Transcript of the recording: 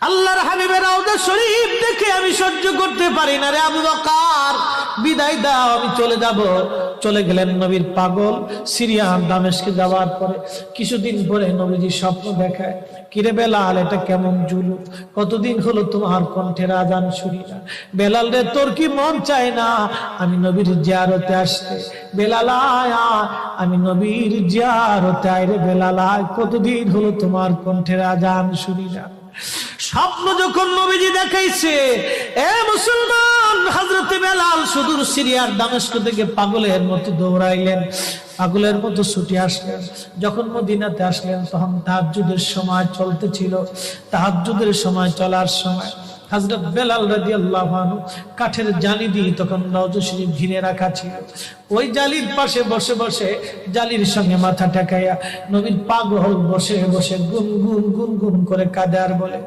আল্লাহর হাবিবের রওজা শরীফ দেখে আমি সহ্য করতে পারি না রে আবু বকর, বিদায় দাও, আমি চলে যাব। চলে গেলেন নবীর পাগল। সিরিয়া দামেস্কে যাওয়ার পরে কিছুদিন পরে নবীজি স্বপ্ন দেখায়, কিরে বেলাল, এটা কেমন জুলুম, কতদিন হলো তোমার কণ্ঠের আজান শুনি না। বেলাল রে, তোর কি মন চায় না আমি নবীর জিয়ারতে আসতে? বেলাল আয়, আমি নবীর জিয়ারতে আয় রে বেলাল আয়, কতদিন হলো তোমার কণ্ঠের আজান শুনি না। স্বপ্ন যখন নবীজি দেখাইছে, এ মুসলমান, হযরতে বেলাল সুদূর সিরিয়ার দামেস্ক থেকে পাগলের মতো দৌড়াইলেন, পাগলের মতো ছুটে আসলেন। যখন মদিনাতে আসলেন তখন তাহাজ্জুদের সময় চলতেছিল। তাহাজ্জুদের সময় চলার সময় হযরত বেলাল রাদিয়াল্লাহু আনহু কাঠের জালি দিয়ে তখন রওজা শরীফ ঘিরে রাখা ছিল। ওই জালির পাশে বসে বসে জালির সঙ্গে মাথা ঠেকাইয়া নবীর পাগল বসে বসে গুনগুন গুনগুন করে কাঁদে আর বলে,